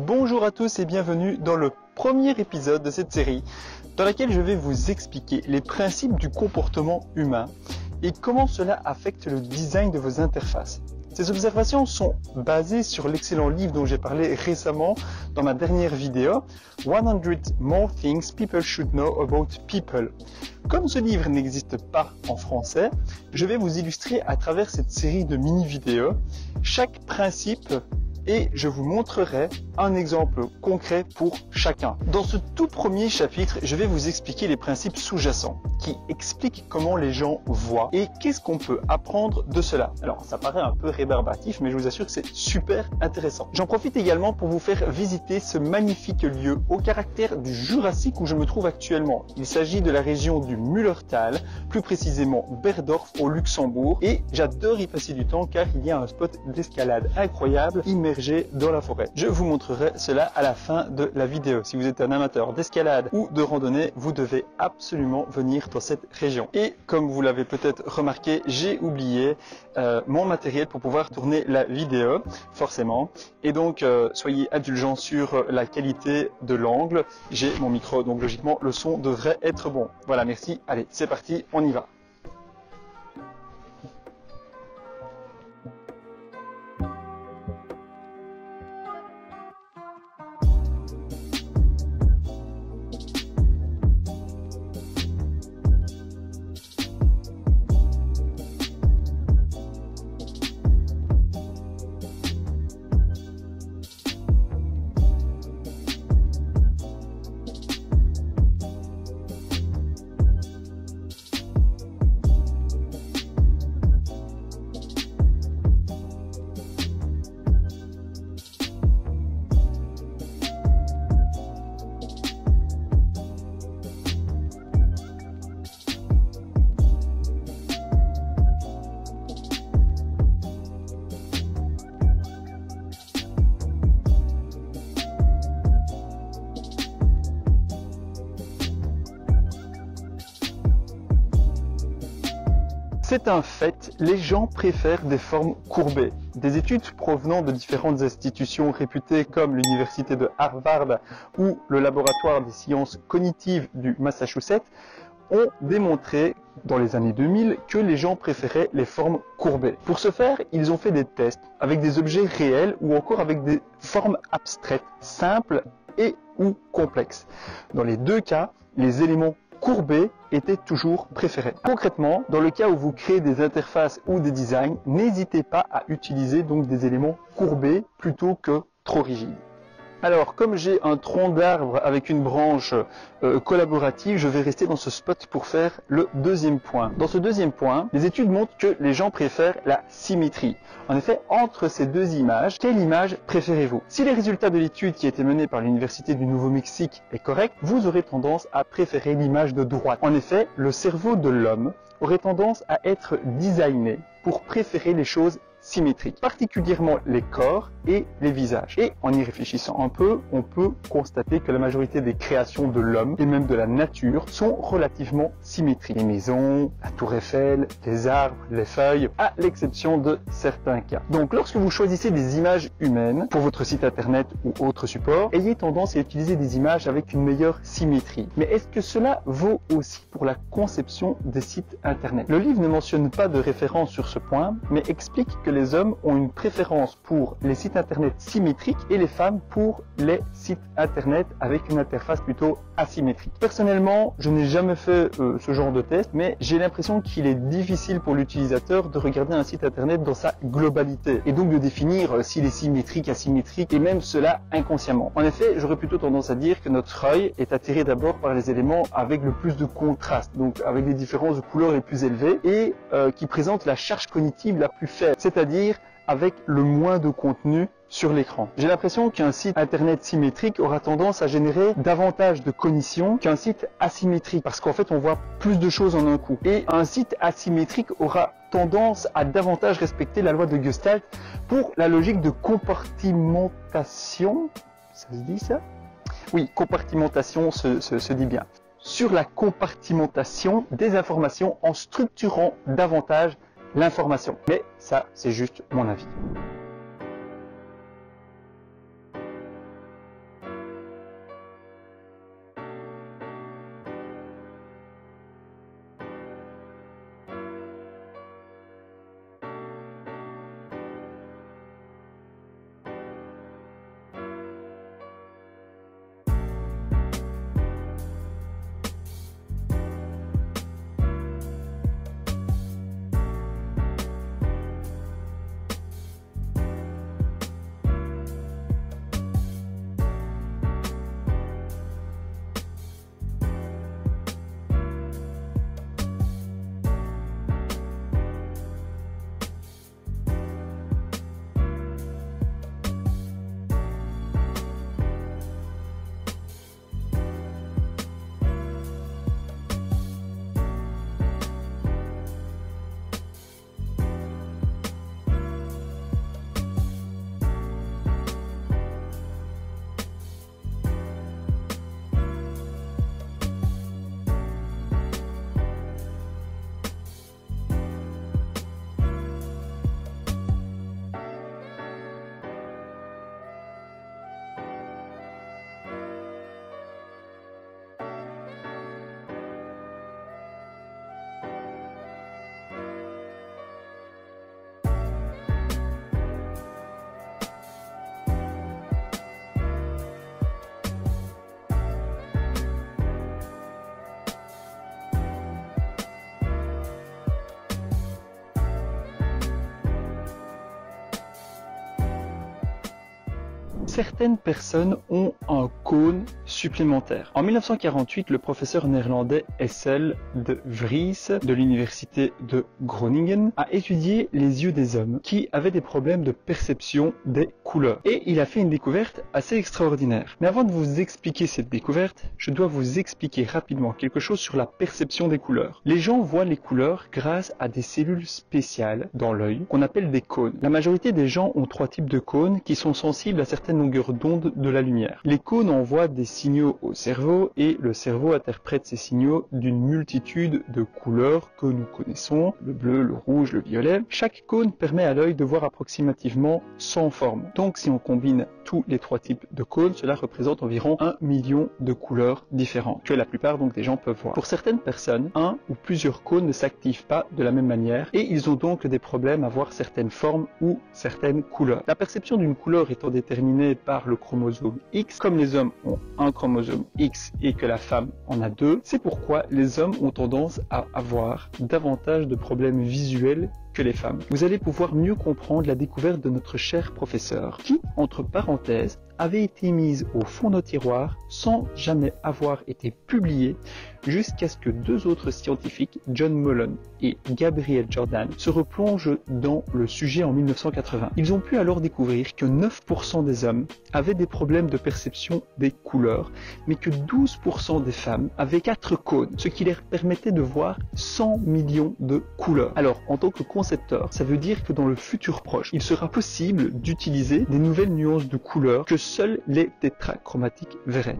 Bonjour à tous et bienvenue dans le premier épisode de cette série dans laquelle je vais vous expliquer les principes du comportement humain et comment cela affecte le design de vos interfaces. Ces observations sont basées sur l'excellent livre dont j'ai parlé récemment dans ma dernière vidéo, 100 More Things People Should Know About People. Comme ce livre n'existe pas en français, je vais vous illustrer à travers cette série de mini-vidéos chaque principe et je vous montrerai un exemple concret pour chacun. Dans ce tout premier chapitre, je vais vous expliquer les principes sous-jacents qui expliquent comment les gens voient et qu'est-ce qu'on peut apprendre de cela. Alors, ça paraît un peu rébarbatif, mais je vous assure que c'est super intéressant. J'en profite également pour vous faire visiter ce magnifique lieu au caractère du Jurassique où je me trouve actuellement. Il s'agit de la région du Mullertal, plus précisément Berdorf au Luxembourg, et j'adore y passer du temps car il y a un spot d'escalade incroyable immergé dans la forêt. Je vous montrerai cela à la fin de la vidéo. Si vous êtes un amateur d'escalade ou de randonnée, vous devez absolument venir dans cette région. Et comme vous l'avez peut-être remarqué, j'ai oublié mon matériel pour pouvoir tourner la vidéo, forcément. Et donc, soyez indulgents sur la qualité de l'angle. J'ai mon micro, donc logiquement, le son devrait être bon. Voilà, merci. Allez, c'est parti, on y va. C'est un fait, les gens préfèrent des formes courbées. Des études provenant de différentes institutions réputées comme l'université de Harvard ou le laboratoire des sciences cognitives du Massachusetts ont démontré dans les années 2000 que les gens préféraient les formes courbées. Pour ce faire, ils ont fait des tests avec des objets réels ou encore avec des formes abstraites, simples et ou complexes. Dans les deux cas, les éléments courbés étaient toujours préférés. Concrètement, dans le cas où vous créez des interfaces ou des designs, n'hésitez pas à utiliser donc des éléments courbés plutôt que trop rigides. Alors, comme j'ai un tronc d'arbre avec une branche collaborative, je vais rester dans ce spot pour faire le deuxième point. Dans ce deuxième point, les études montrent que les gens préfèrent la symétrie. En effet, entre ces deux images, quelle image préférez-vous? Si les résultats de l'étude qui a été menée par l'Université du Nouveau-Mexique est correct, vous aurez tendance à préférer l'image de droite. En effet, le cerveau de l'homme aurait tendance à être designé pour préférer les choses symétriques, particulièrement les corps et les visages. Et en y réfléchissant un peu, on peut constater que la majorité des créations de l'homme et même de la nature sont relativement symétriques. Les maisons, la tour Eiffel, les arbres, les feuilles, à l'exception de certains cas. Donc lorsque vous choisissez des images humaines pour votre site internet ou autre support, ayez tendance à utiliser des images avec une meilleure symétrie. Mais est-ce que cela vaut aussi pour la conception des sites internet? Le livre ne mentionne pas de référence sur ce point, mais explique que les hommes ont une préférence pour les sites internet symétriques et les femmes pour les sites internet avec une interface plutôt asymétrique. Personnellement, je n'ai jamais fait ce genre de test, mais j'ai l'impression qu'il est difficile pour l'utilisateur de regarder un site internet dans sa globalité et donc de définir s'il est symétrique, asymétrique et même cela inconsciemment. En effet, j'aurais plutôt tendance à dire que notre œil est attiré d'abord par les éléments avec le plus de contraste, donc avec les différences de couleurs les plus élevées et qui présentent la charge cognitive la plus faible, c'est-à-dire avec le moins de contenu sur l'écran. J'ai l'impression qu'un site internet symétrique aura tendance à générer davantage de cognition qu'un site asymétrique, parce qu'en fait on voit plus de choses en un coup. Et un site asymétrique aura tendance à davantage respecter la loi de Gestalt pour la logique de compartimentation. Ça se dit ça? Oui, compartimentation se dit bien. Sur la compartimentation des informations en structurant davantage l'information. Mais ça, c'est juste mon avis. certaines personnes ont un cône supplémentaire. En 1948, le professeur néerlandais Hessel de Vries de l'université de Groningen a étudié les yeux des hommes qui avaient des problèmes de perception des couleurs. Et il a fait une découverte assez extraordinaire. Mais avant de vous expliquer cette découverte, je dois vous expliquer rapidement quelque chose sur la perception des couleurs. Les gens voient les couleurs grâce à des cellules spéciales dans l'œil qu'on appelle des cônes. La majorité des gens ont 3 types de cônes qui sont sensibles à certaines longueurs d'onde de la lumière. Les cônes envoient des signaux au cerveau et le cerveau interprète ces signaux d'une multitude de couleurs que nous connaissons, le bleu, le rouge, le violet. Chaque cône permet à l'œil de voir approximativement 100 formes. Donc si on combine tous les 3 types de cônes, cela représente environ 1 million de couleurs différentes que la plupart donc des gens peuvent voir. Pour certaines personnes, un ou plusieurs cônes ne s'activent pas de la même manière et ils ont donc des problèmes à voir certaines formes ou certaines couleurs. La perception d'une couleur étant déterminée par le chromosome X, comme les hommes ont un chromosome X et que la femme en a 2, c'est pourquoi les hommes ont tendance à avoir davantage de problèmes visuels que les femmes. Vous allez pouvoir mieux comprendre la découverte de notre cher professeur qui, entre parenthèses, avait été mise au fond d'un tiroir sans jamais avoir été publiée jusqu'à ce que 2 autres scientifiques, John Mullen et Gabriel Jordan, se replongent dans le sujet en 1980. Ils ont pu alors découvrir que 9% des hommes avaient des problèmes de perception des couleurs, mais que 12% des femmes avaient 4 cônes, ce qui leur permettait de voir 100 millions de couleurs. Alors, en tant que concepteur, ça veut dire que dans le futur proche, il sera possible d'utiliser des nouvelles nuances de couleurs que seuls les tétrachromatiques verraient.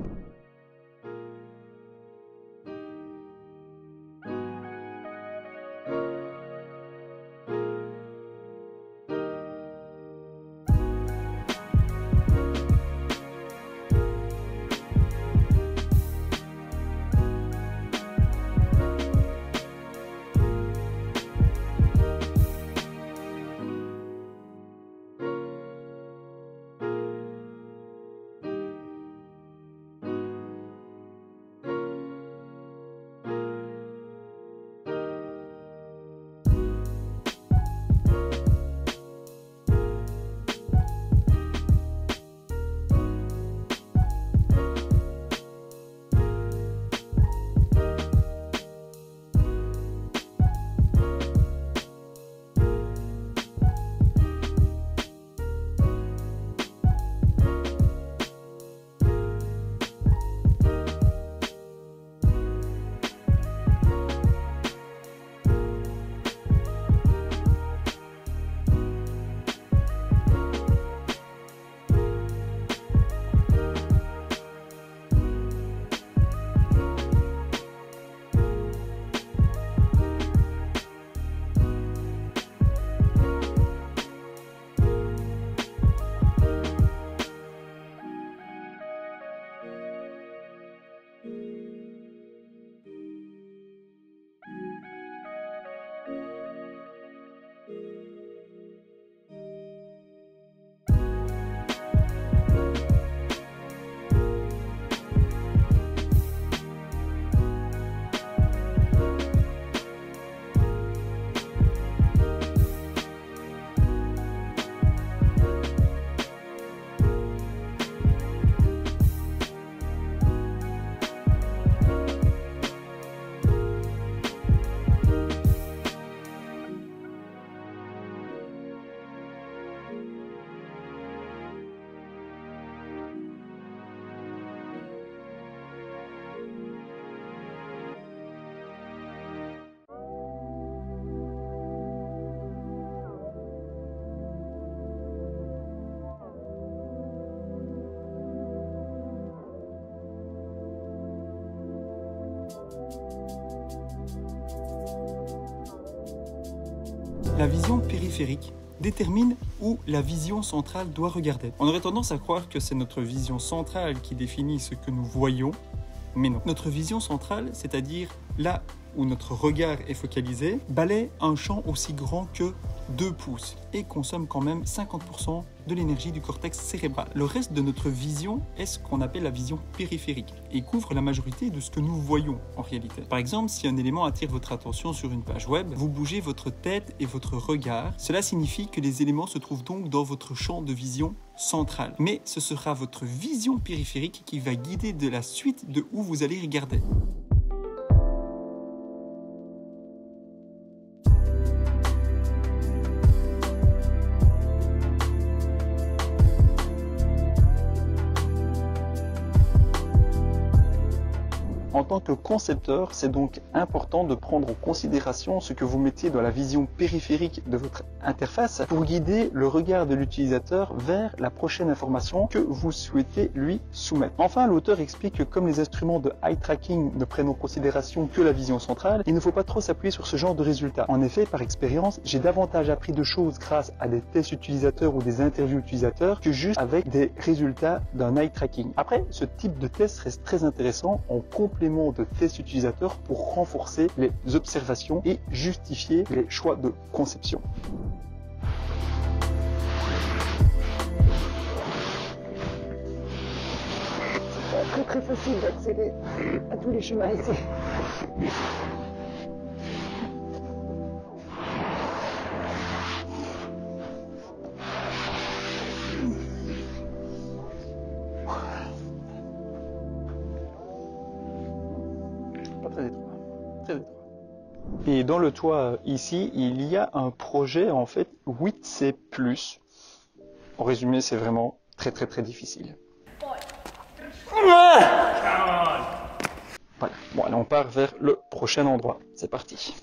La vision périphérique détermine où la vision centrale doit regarder. On aurait tendance à croire que c'est notre vision centrale qui définit ce que nous voyons, mais non. Notre vision centrale, c'est-à-dire là où notre regard est focalisé, balaie un champ aussi grand que 2 pouces et consomme quand même 50% de l'énergie du cortex cérébral. Le reste de notre vision est ce qu'on appelle la vision périphérique et couvre la majorité de ce que nous voyons en réalité. Par exemple, si un élément attire votre attention sur une page web, vous bougez votre tête et votre regard. Cela signifie que les éléments se trouvent donc dans votre champ de vision central. Mais ce sera votre vision périphérique qui va guider de la suite de où vous allez regarder. En tant que concepteur, c'est donc important de prendre en considération ce que vous mettez dans la vision périphérique de votre interface pour guider le regard de l'utilisateur vers la prochaine information que vous souhaitez lui soumettre. Enfin, l'auteur explique que comme les instruments de eye tracking ne prennent en considération que la vision centrale, il ne faut pas trop s'appuyer sur ce genre de résultats. En effet, par expérience, j'ai davantage appris de choses grâce à des tests utilisateurs ou des interviews utilisateurs que juste avec des résultats d'un eye tracking. Après, ce type de test reste très intéressant en complément de tests utilisateurs pour renforcer les observations et justifier les choix de conception. C'est pas très facile d'accéder à tous les chemins ici. Pas très étroit, très étroit. Et dans le toit ici, il y a un projet en fait 8C+. En résumé, c'est vraiment très difficile. Voilà. Bon, allez, on part vers le prochain endroit. C'est parti.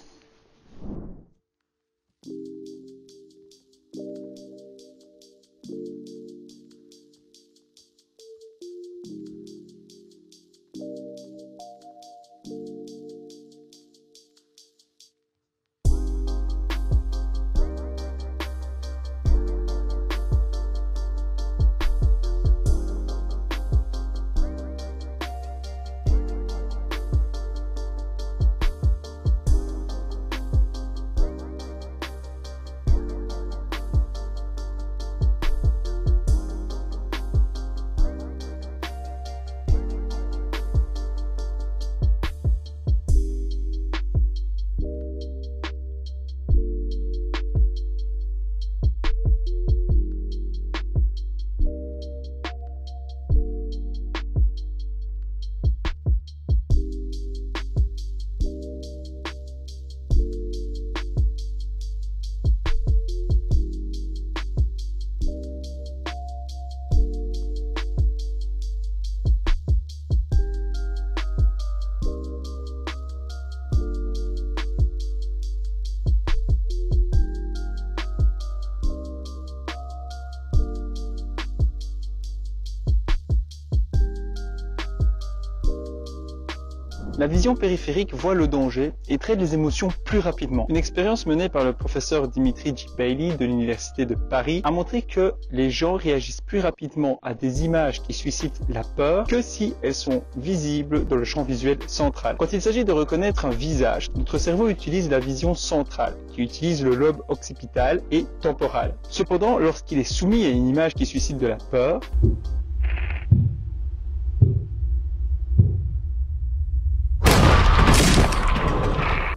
La vision périphérique voit le danger et traite les émotions plus rapidement. Une expérience menée par le professeur Dimitri G. Bailey de l'Université de Paris a montré que les gens réagissent plus rapidement à des images qui suscitent la peur que si elles sont visibles dans le champ visuel central. Quand il s'agit de reconnaître un visage, notre cerveau utilise la vision centrale, qui utilise le lobe occipital et temporal. Cependant, lorsqu'il est soumis à une image qui suscite de la peur,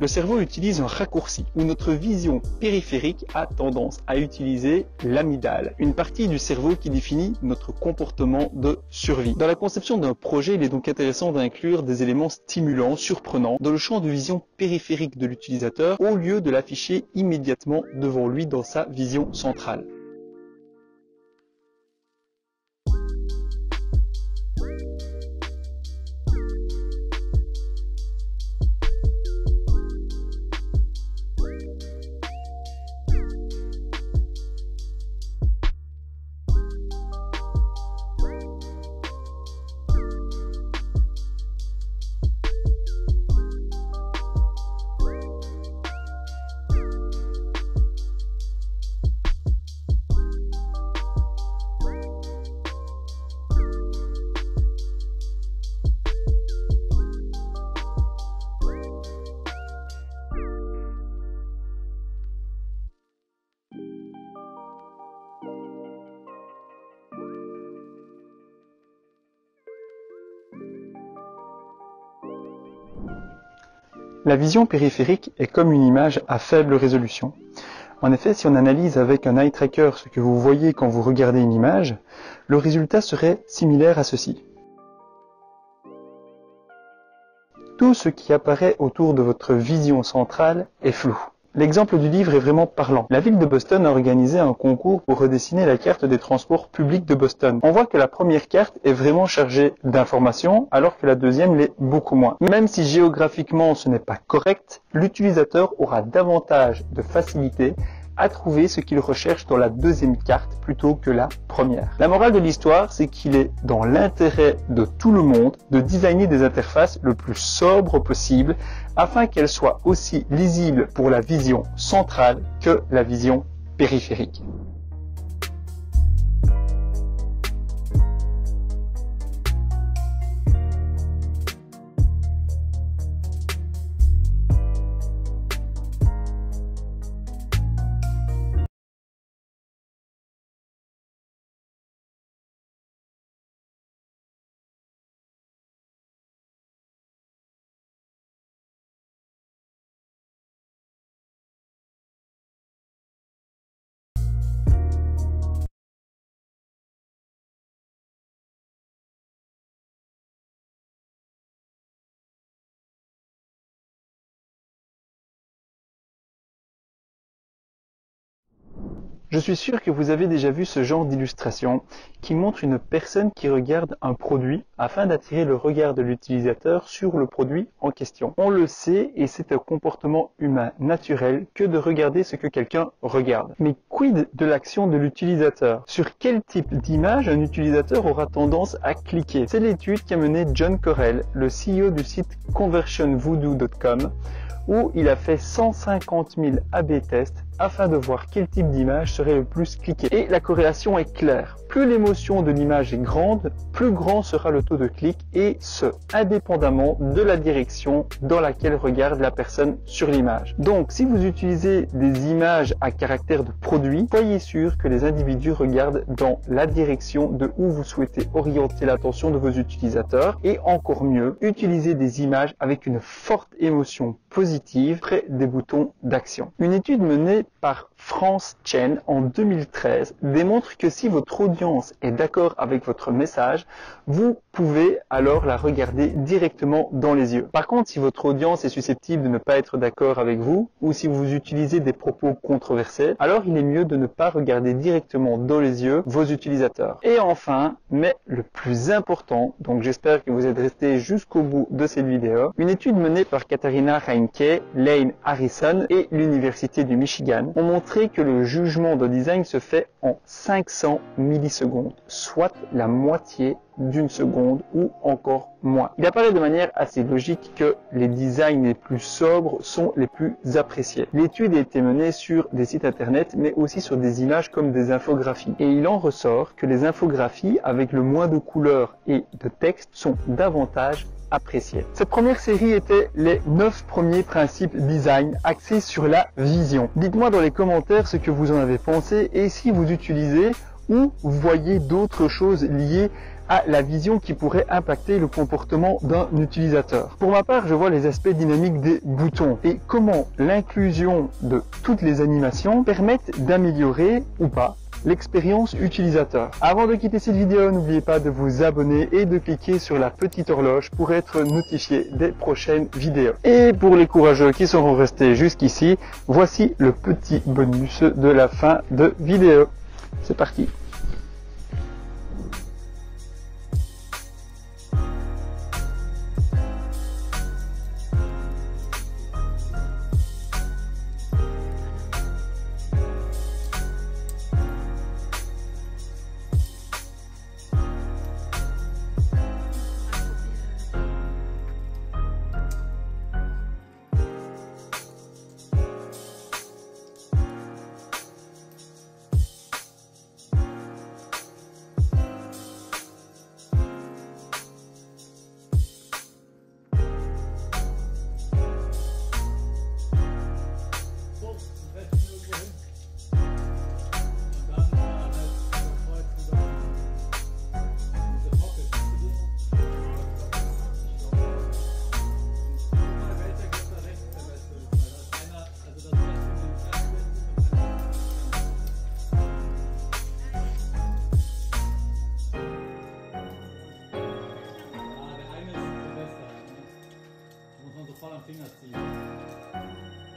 le cerveau utilise un raccourci où notre vision périphérique a tendance à utiliser l'amygdale, une partie du cerveau qui définit notre comportement de survie. Dans la conception d'un projet, il est donc intéressant d'inclure des éléments stimulants, surprenants, dans le champ de vision périphérique de l'utilisateur au lieu de l'afficher immédiatement devant lui dans sa vision centrale. La vision périphérique est comme une image à faible résolution. En effet, si on analyse avec un eye tracker ce que vous voyez quand vous regardez une image, le résultat serait similaire à ceci. Tout ce qui apparaît autour de votre vision centrale est flou. L'exemple du livre est vraiment parlant. La ville de Boston a organisé un concours pour redessiner la carte des transports publics de Boston. On voit que la première carte est vraiment chargée d'informations, alors que la deuxième l'est beaucoup moins. Même si géographiquement ce n'est pas correct, l'utilisateur aura davantage de facilité à trouver ce qu'il recherche dans la deuxième carte plutôt que la première. La morale de l'histoire, c'est qu'il est dans l'intérêt de tout le monde de designer des interfaces le plus sobres possible afin qu'elles soient aussi lisibles pour la vision centrale que la vision périphérique. Je suis sûr que vous avez déjà vu ce genre d'illustration qui montre une personne qui regarde un produit afin d'attirer le regard de l'utilisateur sur le produit en question. On le sait et c'est un comportement humain naturel que de regarder ce que quelqu'un regarde. Mais quid de l'action de l'utilisateur? Sur quel type d'image un utilisateur aura tendance à cliquer? C'est l'étude qu'a menée John Correll, le CEO du site conversionvoodoo.com, où il a fait 150 000 A/B tests afin de voir quel type d'image serait le plus cliqué. Et la corrélation est claire. Plus l'émotion de l'image est grande, plus grand sera le taux de clic, et ce, indépendamment de la direction dans laquelle regarde la personne sur l'image. Donc, si vous utilisez des images à caractère de produit, soyez sûr que les individus regardent dans la direction de où vous souhaitez orienter l'attention de vos utilisateurs, et encore mieux, utilisez des images avec une forte émotion positive près des boutons d'action. Une étude menée par France Chen en 2013 démontre que si votre audience est d'accord avec votre message, vous pouvez alors la regarder directement dans les yeux. Par contre, si votre audience est susceptible de ne pas être d'accord avec vous, ou si vous utilisez des propos controversés, alors il est mieux de ne pas regarder directement dans les yeux vos utilisateurs. Et enfin, mais le plus important, donc j'espère que vous êtes restés jusqu'au bout de cette vidéo, une étude menée par Katharina Reinke, Lane Harrison et l'Université du Michigan ont montré que le jugement de design se fait en 500 millisecondes, soit la moitié d'une seconde ou encore moins. Il apparaît de manière assez logique que les designs les plus sobres sont les plus appréciés. L'étude a été menée sur des sites internet mais aussi sur des images comme des infographies. Et il en ressort que les infographies avec le moins de couleurs et de texte sont davantage apprécié. Cette première série était les 9 premiers principes design axés sur la vision. Dites-moi dans les commentaires ce que vous en avez pensé et si vous utilisez ou voyez d'autres choses liées à la vision qui pourrait impacter le comportement d'un utilisateur. Pour ma part, je vois les aspects dynamiques des boutons et comment l'inclusion de toutes les animations permettent d'améliorer ou pas l'expérience utilisateur. Avant de quitter cette vidéo, n'oubliez pas de vous abonner et de cliquer sur la petite horloge pour être notifié des prochaines vidéos. Et pour les courageux qui seront restés jusqu'ici, voici le petit bonus de la fin de vidéo. C'est parti! unter Fall am Finger ziehen.